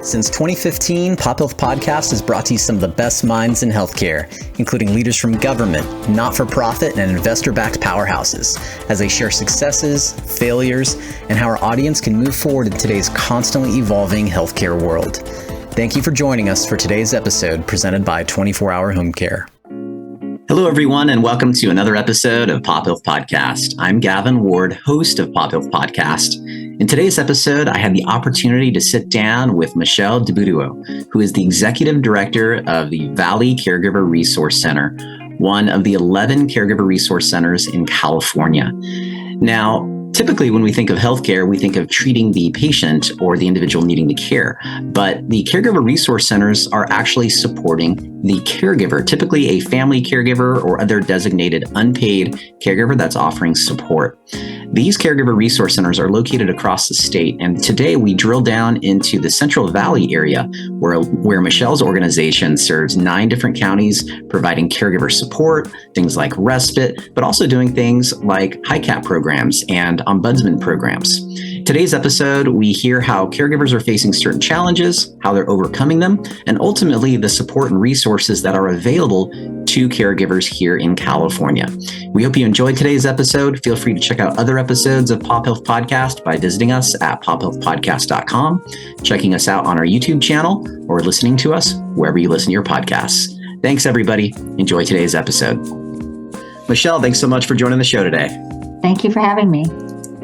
Since 2015, Pop Health Podcast has brought to you some of the best minds in healthcare, including leaders from government, not-for-profit, and investor-backed powerhouses, as they share successes, failures, and how our audience can move forward in today's constantly evolving healthcare world. Thank you for joining us for today's episode presented by 24 Hour Home Care. Hello, everyone, and welcome to another episode of Pop Health Podcast. I'm Gavin Ward, host of Pop Health Podcast. In today's episode, I had the opportunity to sit down with Michelle Dibuduo, who is the Executive Director of the Valley Caregiver Resource Center, one of the 11 caregiver resource centers in California. Now, typically, when we think of healthcare, we think of treating the patient or the individual needing the care. But the caregiver resource centers are actually supporting the caregiver, typically a family caregiver or other designated unpaid caregiver that's offering support. These caregiver resource centers are located across the state. And today we drill down into the Central Valley area where Michelle's organization serves 9 different counties, providing caregiver support, things like respite, but also doing things like HICAP programs and ombudsman programs. Today's episode, we hear how caregivers are facing certain challenges, how they're overcoming them, and ultimately the support and resources that are available to caregivers here in California. We hope you enjoyed today's episode. Feel free to check out other episodes of Pop Health Podcast by visiting us at pophealthpodcast.com, checking us out on our YouTube channel, or listening to us wherever you listen to your podcasts. Thanks, everybody. Enjoy today's episode. Michelle, thanks so much for joining the show today. Thank you for having me.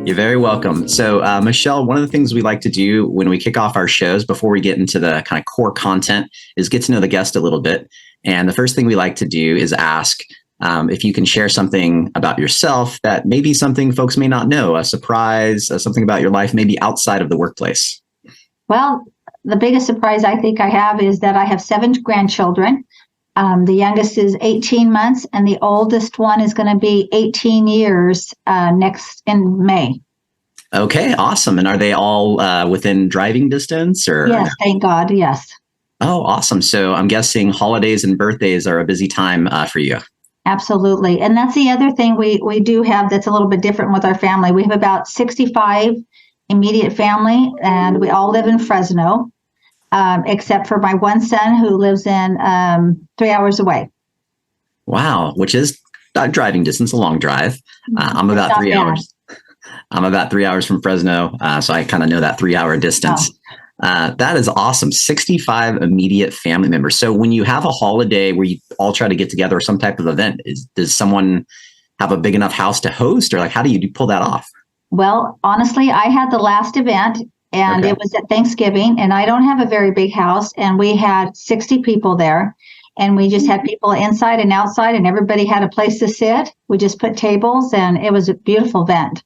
You're very welcome. So, Michelle, one of the things we like to do when we kick off our shows before we get into the kind of core content is get to know the guest a little bit. And the first thing we like to do is ask if you can share something about yourself that may be something folks may not know, a surprise, something about your life, maybe outside of the workplace. Well, the biggest surprise I think I have is that I have 7 grandchildren. The youngest is 18 months, and the oldest one is going to be 18 years next in May. Okay, awesome. And are they all within driving distance? Or yes, thank God, yes. Oh, awesome. So I'm guessing holidays and birthdays are a busy time for you. Absolutely. And that's the other thing we do have that's a little bit different with our family. We have about 65 immediate family, and we all live in Fresno. Except for my one son who lives in 3 hours away. Wow, which is not driving distance, a long drive. I'm about 3 hours. I'm about 3 hours from Fresno, so I kind of know that 3-hour distance. Oh. That is awesome. 65 immediate family members. So when you have a holiday where you all try to get together or some type of event, does someone have a big enough house to host, or like how do you pull that off? Well, honestly, I had the last event. And It was at Thanksgiving, and I don't have a very big house, and we had 60 people there, and we just had people inside and outside, and everybody had a place to sit. We just put tables, and it was a beautiful event.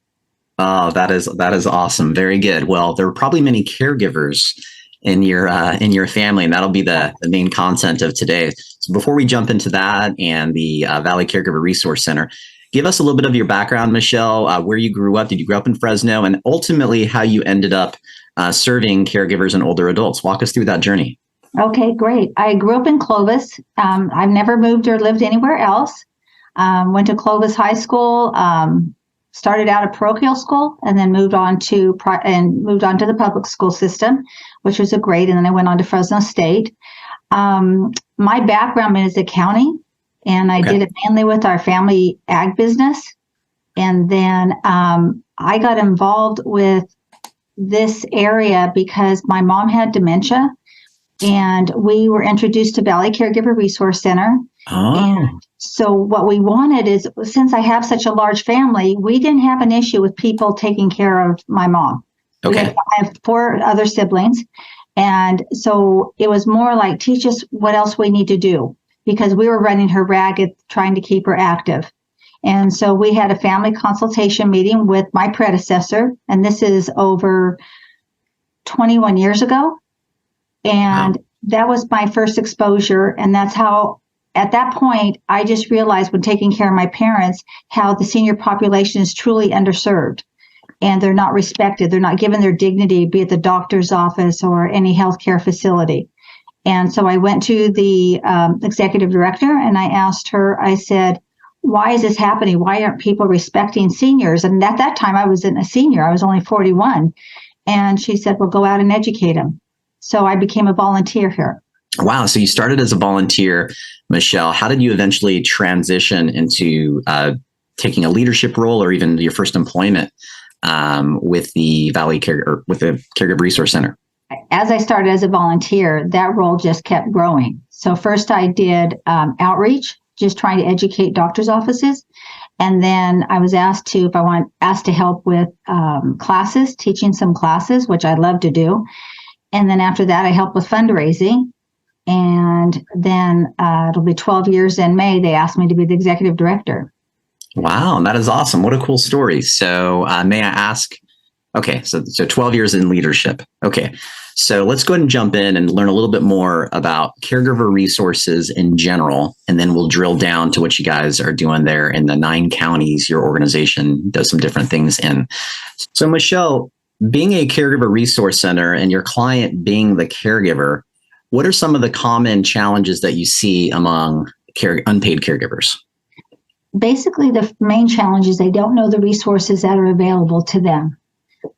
Oh, that is awesome. Very good. Well, there were probably many caregivers in your family, and that'll be the main content of today. So before we jump into that and the Valley Caregiver Resource Center, give us a little bit of your background, Michelle, where you grew up. Did you grow up in Fresno? And ultimately, how you ended up serving caregivers and older adults. Walk us through that journey. Okay, great. I grew up in Clovis. I've never moved or lived anywhere else. Went to Clovis High School, started out at parochial school, and then moved on to the public school system, which was great. And then I went on to Fresno State. My background is accounting. And I did it mainly with our family ag business. And then I got involved with this area because my mom had dementia. And we were introduced to Valley Caregiver Resource Center. Oh. And so what we wanted is, since I have such a large family, we didn't have an issue with people taking care of my mom. Okay. I have 4 other siblings. And so it was more like, teach us what else we need to do, because we were running her ragged, trying to keep her active. And so we had a family consultation meeting with my predecessor, and this is over 21 years ago. And that was my first exposure. And that's how, at that point, I just realized when taking care of my parents, how the senior population is truly underserved. And they're not respected. They're not given their dignity, be it the doctor's office or any healthcare facility. And so I went to the executive director and I asked her, I said, why is this happening? Why aren't people respecting seniors? And at that time, I wasn't a senior. I was only 41. And she said, well, go out and educate them. So I became a volunteer here. Wow. So you started as a volunteer, Michelle. How did you eventually transition into taking a leadership role or even your first employment with the with the Caregiver Resource Center? As I started as a volunteer, that role just kept growing. So first I did outreach, just trying to educate doctors' offices. And then I was asked to help with classes, teaching some classes, which I love to do. And then after that, I helped with fundraising. And then it'll be 12 years in May. They asked me to be the executive director. Wow, that is awesome. What a cool story. So may I ask, okay, so 12 years in leadership. Okay, so let's go ahead and jump in and learn a little bit more about caregiver resources in general, and then we'll drill down to what you guys are doing there in the 9 counties your organization does some different things in. So Michelle, being a caregiver resource center and your client being the caregiver, what are some of the common challenges that you see among unpaid caregivers? Basically, the main challenge is they don't know the resources that are available to them.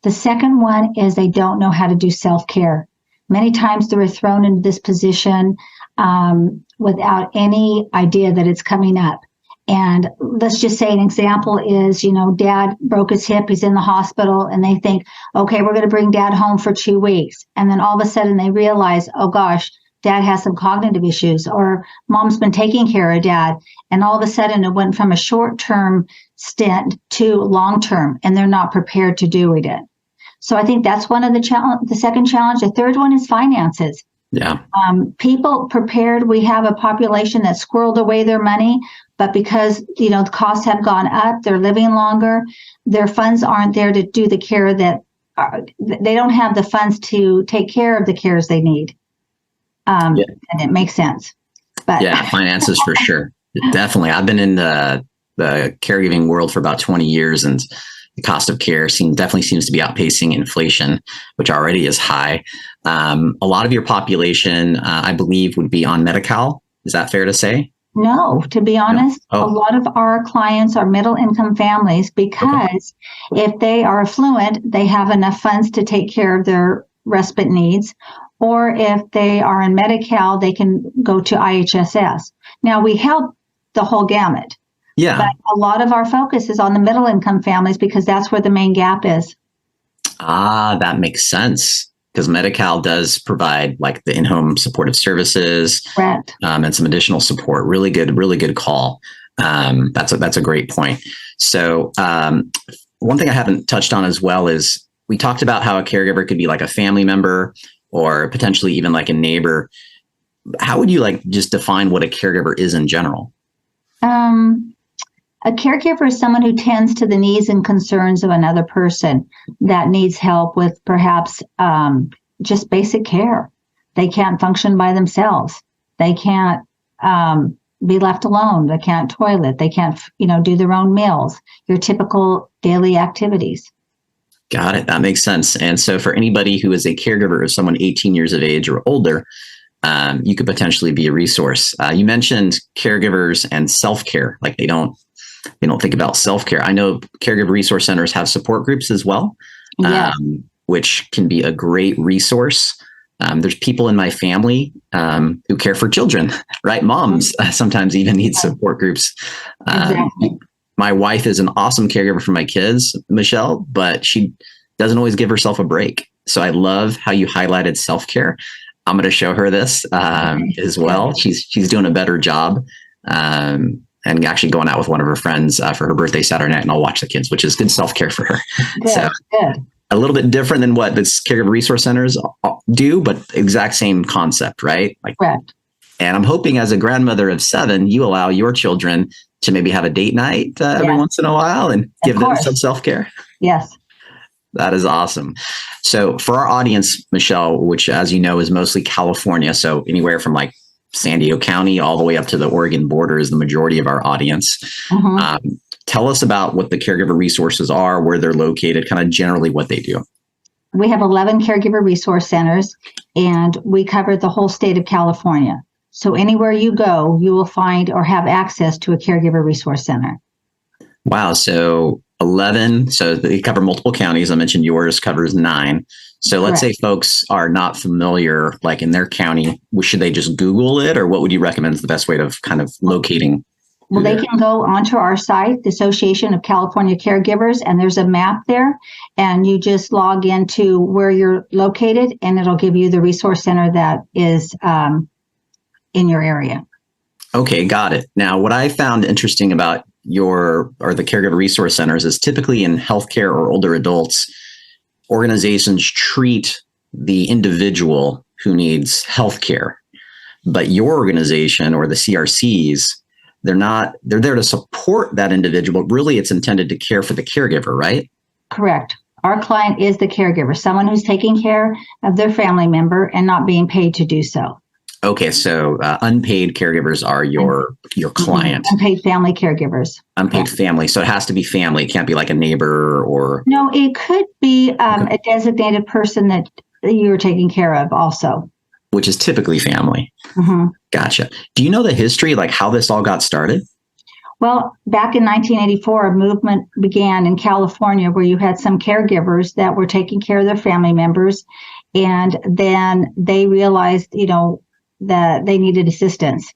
The second one is they don't know how to do self-care. Many times they're thrown into this position without any idea that it's coming up. And let's just say an example is, dad broke his hip, he's in the hospital, and they think, okay, we're going to bring dad home for 2 weeks. And then all of a sudden they realize, oh gosh, dad has some cognitive issues, or mom's been taking care of dad. And all of a sudden it went from a short-term stint to long-term, and they're not prepared to do it. So I think that's one of the second challenge. The third one is finances. Yeah. People prepared. We have a population that squirreled away their money, but because, the costs have gone up, they're living longer. Their funds aren't there to do the care they don't have the funds to take care of the cares they need. And it makes sense. But yeah, finances for sure. Definitely. I've been in the caregiving world for about 20 years, and the cost of care definitely seems to be outpacing inflation, which already is high. A lot of your population, I believe, would be on Medi-Cal. Is that fair to say? No, to be honest, A lot of our clients are middle income families because if they are affluent, they have enough funds to take care of their respite needs. Or if they are in Medi-Cal, they can go to IHSS. Now, we help the whole gamut. Yeah. But a lot of our focus is on the middle income families because that's where the main gap is. Ah, that makes sense. Because Medi-Cal does provide like the in-home supportive services, Correct. And some additional support. Really good call. That's a great point. So one thing I haven't touched on as well is we talked about how a caregiver could be like a family member or potentially even like a neighbor. How would you just define what a caregiver is in general? A caregiver is someone who tends to the needs and concerns of another person that needs help with perhaps just basic care. They can't function by themselves. They can't be left alone. They can't toilet. They can't, do their own meals, your typical daily activities. Got it. That makes sense. And so for anybody who is a caregiver of someone 18 years of age or older, you could potentially be a resource. You mentioned caregivers and self-care. Like they don't think about self-care. I know caregiver resource centers have support groups as well, which can be a great resource. There's people in my family who care for children, right? Moms sometimes even need support groups. Exactly. My wife is an awesome caregiver for my kids, Michelle, but she doesn't always give herself a break. So I love how you highlighted self-care. I'm going to show her this as well. She's doing a better job and actually going out with one of her friends for her birthday Saturday night, and I'll watch the kids, which is good self-care for her. Good. A little bit different than what this caregiver resource centers do, but exact same concept, right? Correct. And I'm hoping as a grandmother of 7, you allow your children to maybe have a date night every once in a while and give them some self-care. Yes. That is awesome. So for our audience, Michelle, which as you know is mostly California, so anywhere from like San Diego County all the way up to the Oregon border is the majority of our audience. Mm-hmm. Tell us about what the caregiver resources are, where they're located, kind of generally what they do. We have 11 caregiver resource centers, and we cover the whole state of California. So anywhere you go, you will find or have access to a caregiver resource center. Wow. So 11. So they cover multiple counties. I mentioned yours covers 9. So let's say folks are not familiar, like in their county, should they just Google it, or what would you recommend is the best way of kind of locating? Well, they can go onto our site, the Association of California Caregivers, and there's a map there, and you just log into where you're located, and it'll give you the resource center that is in your area. Okay, got it. Now, what I found interesting about the caregiver resource centers is typically in healthcare or older adults, organizations treat the individual who needs healthcare, but your organization or the CRCs, they're there to support that individual, but really it's intended to care for the caregiver, right? Correct. Our client is the caregiver, someone who's taking care of their family member and not being paid to do so. Okay, so unpaid caregivers are your client. Unpaid family caregivers. Unpaid family. So it has to be family. It can't be like a neighbor or... No, it could be a designated person that you're taking care of also. Which is typically family. Mm-hmm. Gotcha. Do you know the history, like how this all got started? Well, back in 1984, a movement began in California where you had some caregivers that were taking care of their family members. And then they realized, that they needed assistance.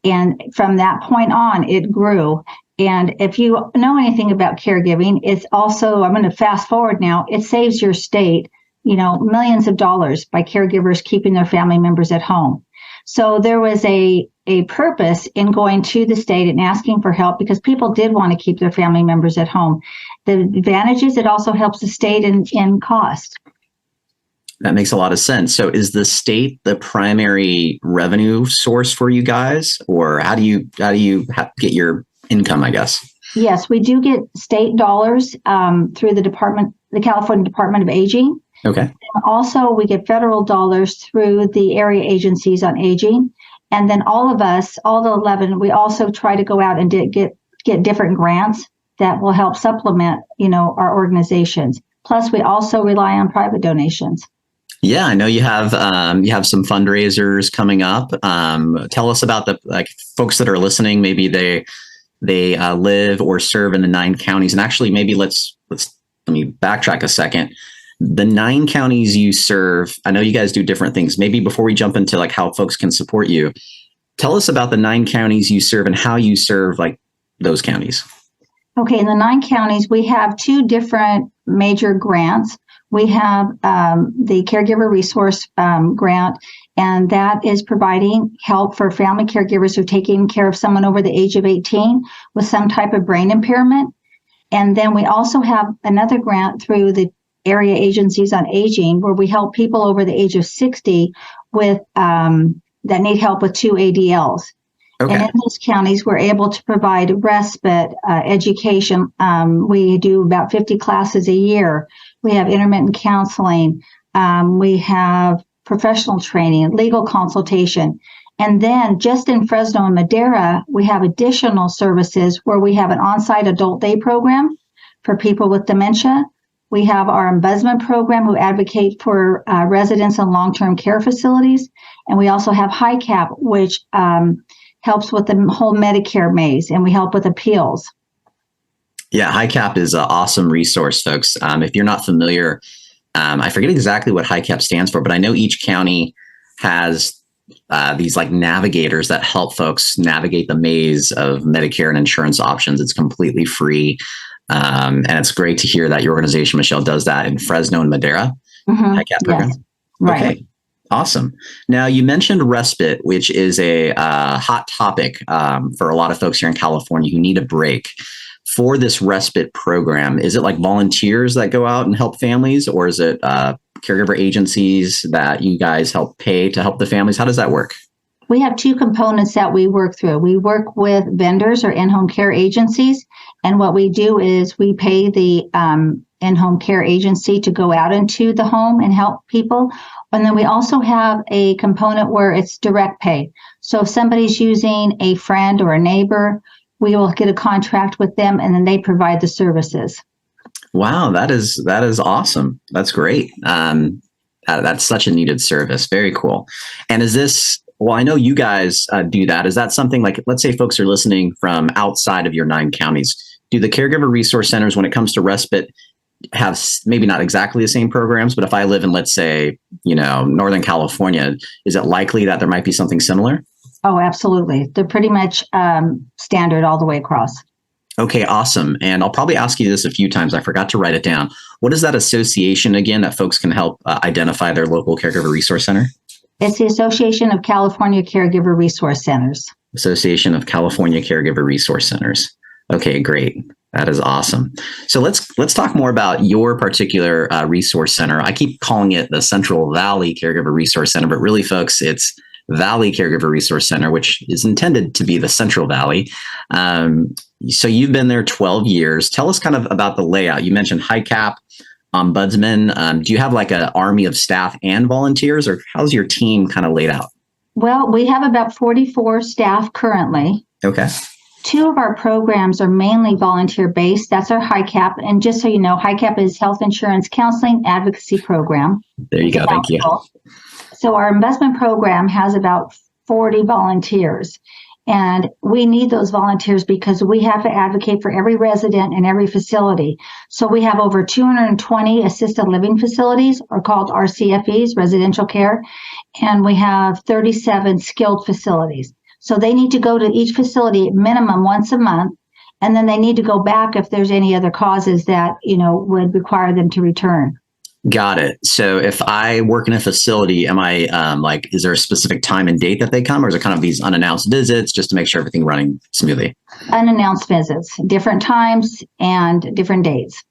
And from that point on, it grew. And if you know anything about caregiving, it's also, I'm going to fast forward now, it saves your state, millions of dollars by caregivers keeping their family members at home. So there was a purpose in going to the state and asking for help because people did want to keep their family members at home. The advantage is it also helps the state in cost. That makes a lot of sense. So is the state the primary revenue source for you guys, or how do you get your income, I guess? Yes, we do get state dollars through the California Department of Aging. Okay. And also, we get federal dollars through the area agencies on aging. And then all of us, all the 11, we also try to go out and get different grants that will help supplement, our organizations. Plus, we also rely on private donations. Yeah, I know you have some fundraisers coming up. Tell us about the folks that are listening. Maybe they live or serve in the 9 counties. And actually, maybe let me backtrack a second. The 9 counties you serve, I know you guys do different things. Maybe before we jump into how folks can support you, tell us about the 9 counties you serve and how you serve those counties. Okay, in the 9 counties, we have 2 different major grants. We have the Caregiver Resource Grant, and that is providing help for family caregivers who are taking care of someone over the age of 18 with some type of brain impairment. And then we also have another grant through the area agencies on aging where we help people over the age of 60 with that need help with 2 ADLs. Okay. And in those counties, we're able to provide respite, education. We do about 50 classes a year. We have intermittent counseling. We have professional training, legal consultation. And then just in Fresno and Madera, we have additional services where we have an on-site adult day program for people with dementia. We have our ombudsman program who advocate for residents in long-term care facilities. And we also have HICAP, which helps with the whole Medicare maze, and we help with appeals. Yeah, HICAP is an awesome resource, folks. If you're not familiar, I forget exactly what HICAP stands for, but I know each county has these navigators that help folks navigate the maze of Medicare and insurance options. It's completely free. And it's great to hear that your organization, Michelle, does that in Fresno and Madera. Mm-hmm. HICAP program. Yes. Right. Okay. Awesome. Now, you mentioned respite, which is a hot topic for a lot of folks here in California who need a break. For this respite program, is it volunteers that go out and help families, or is it caregiver agencies that you guys help pay to help the families? How does that work? We have 2 components that we work through. We work with vendors or in-home care agencies, and what we do is we pay the in-home care agency to go out into the home and help people. And then we also have a component where it's direct pay. So if somebody's using a friend or a neighbor, we will get a contract with them and then they provide the services. Wow, that is awesome. That's great. That's such a needed service. Very cool. And is this, well, I know you guys do that. Is that something let's say folks are listening from outside of your 9 counties. do the caregiver resource centers, when it comes to respite, have maybe not exactly the same programs, but if I live in, let's say, Northern California, is it likely that there might be something similar? Oh, absolutely. They're pretty much standard all the way across. Okay, awesome. And I'll probably ask you this a few times. I forgot to write it down. What is that association again that folks can help identify their local caregiver resource center? It's the Association of California Caregiver Resource Centers. Association of California Caregiver Resource Centers. Okay, great. That is awesome. So let's talk more about your particular resource center. I keep calling it the Central Valley Caregiver Resource Center, but really, folks, it's Valley Caregiver Resource Center, which is intended to be the Central Valley. So you've been there 12 years. Tell us kind of about the layout. You mentioned high cap, ombudsman. Do you have like an army of staff and volunteers, or how's your team kind of laid out? Well, we have about 44 staff currently. Okay. 2 of our programs are mainly volunteer-based. That's our high cap. And just so you know, high cap is health insurance counseling advocacy program. There you go. Thank you. So our investment program has about 40 volunteers. And we need those volunteers because we have to advocate for every resident in every facility. So we have over 220 assisted living facilities, or called RCFEs, residential care, and we have 37 skilled facilities. So they need to go to each facility minimum once a month, and then they need to go back if there's any other causes that, would require them to return. Got it. So if I work in a facility, am I is there a specific time and date that they come, or is it kind of these unannounced visits just to make sure everything running smoothly? Unannounced visits, different times and different dates.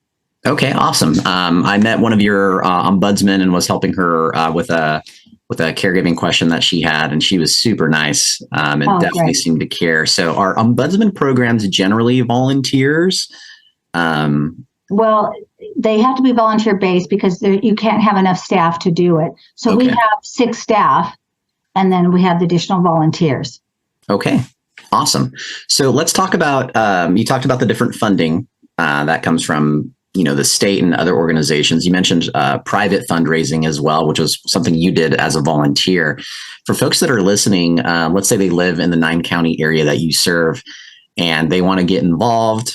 Okay, awesome. I met one of your ombudsmen and was helping her with a caregiving question that she had, and she was super nice and definitely great. Seemed to care. So are ombudsman programs generally volunteers? Well, they have to be volunteer-based because you can't have enough staff to do it. So we have 6 staff, and then we have the additional volunteers. Okay, awesome. So let's talk about, you talked about the different funding that comes from the state and other organizations. You mentioned private fundraising as well, which was something you did as a volunteer. For folks that are listening, let's say they live in the 9-county area that you serve and they want to get involved.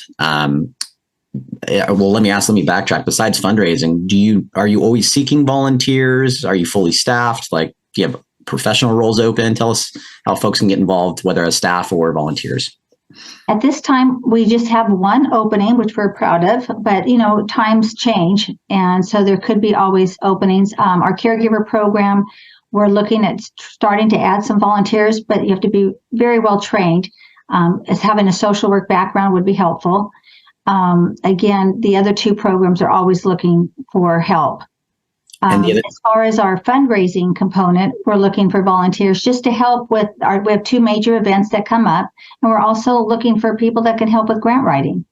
Well, let me backtrack. Besides fundraising, are you always seeking volunteers? Are you fully staffed? Do you have professional roles open? Tell us how folks can get involved, whether as staff or volunteers. At this time, we just have one opening, which we're proud of, but times change. And so there could be always openings. Our caregiver program, we're looking at starting to add some volunteers, but you have to be very well trained. As having a social work background would be helpful. Again, the other 2 programs are always looking for help. As far as our fundraising component, we're looking for volunteers just to help with we have 2 major events that come up, and we're also looking for people that can help with grant writing.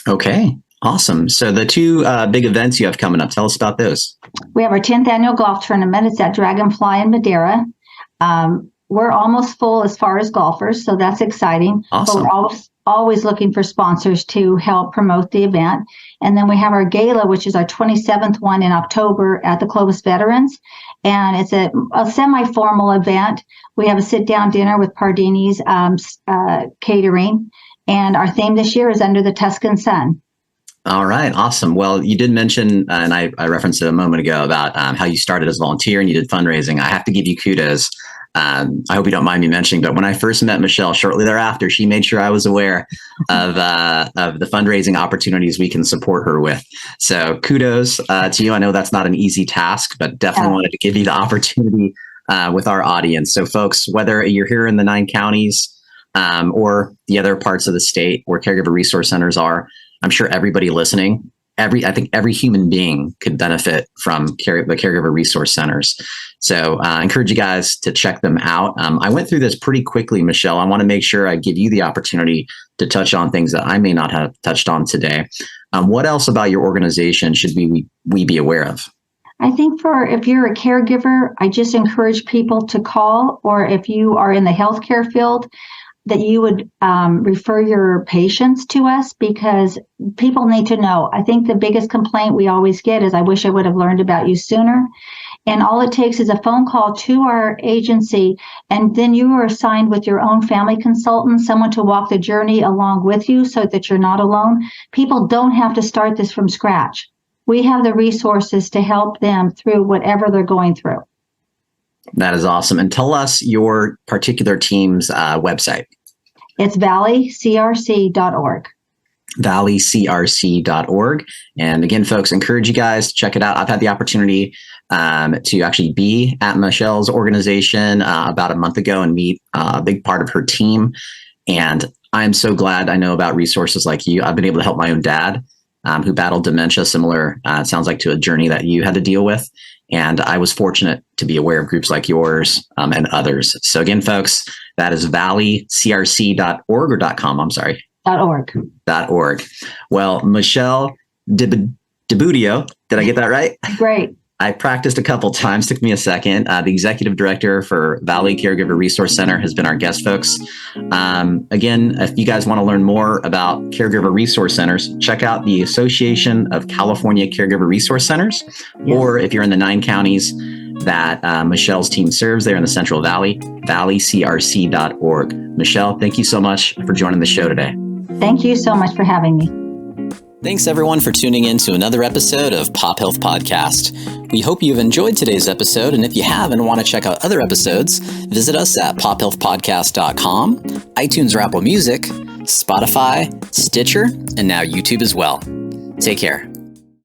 Okay, awesome. So the 2 big events you have coming up, tell us about those. We have our 10th annual golf tournament. It's at Dragonfly in Madera. We're almost full as far as golfers, so that's exciting. Awesome. But we're always looking for sponsors to help promote the event. And then we have our gala, which is our 27th one in October at the Clovis Veterans. And it's a semi-formal event. We have a sit-down dinner with Pardini's catering. And our theme this year is Under the Tuscan Sun. All right. Awesome. Well, you did mention, and I referenced it a moment ago about how you started as a volunteer and you did fundraising. I have to give you kudos. I hope you don't mind me mentioning, but when I first met Michelle, shortly thereafter, she made sure I was aware of the fundraising opportunities we can support her with. So kudos to you. I know that's not an easy task, but definitely wanted to give you the opportunity with our audience. So folks, whether you're here in the 9 counties or the other parts of the state where caregiver resource centers are, I'm sure everybody listening, I think every human being could benefit from the caregiver resource centers. So I encourage you guys to check them out. I went through this pretty quickly, Michelle. I want to make sure I give you the opportunity to touch on things that I may not have touched on today. What else about your organization should we be aware of? I think if you're a caregiver, I just encourage people to call, or if you are in the healthcare field, that you would refer your patients to us, because people need to know. I think the biggest complaint we always get is, I wish I would have learned about you sooner. And all it takes is a phone call to our agency, and then you are assigned with your own family consultant, someone to walk the journey along with you so that you're not alone. People don't have to start this from scratch. We have the resources to help them through whatever they're going through. That is awesome. And tell us your particular team's website. It's valleycrc.org. valleycrc.org. And again, folks, encourage you guys to check it out. I've had the opportunity to actually be at Michelle's organization about a month ago and meet a big part of her team. And I'm so glad I know about resources like you. I've been able to help my own dad who battled dementia, similar, it sounds like, to a journey that you had to deal with. And I was fortunate to be aware of groups like yours and others. So again, folks, that is valleycrc.org or .com, I'm sorry. .org. Well, Michelle Dibuduo, did I get that right? Great. I practiced a couple times, took me a second. The executive director for Valley Caregiver Resource Center has been our guest, folks. Again, if you guys want to learn more about caregiver resource centers, check out the Association of California Caregiver Resource Centers, or if you're in the 9 counties that Michelle's team serves there in the Central Valley, valleycrc.org. Michelle, thank you so much for joining the show today. Thank you so much for having me. Thanks everyone for tuning in to another episode of Pop Health Podcast. We hope you've enjoyed today's episode, and if you have and want to check out other episodes, visit us at pophealthpodcast.com, iTunes or Apple Music, Spotify, Stitcher, and now YouTube as well. Take care.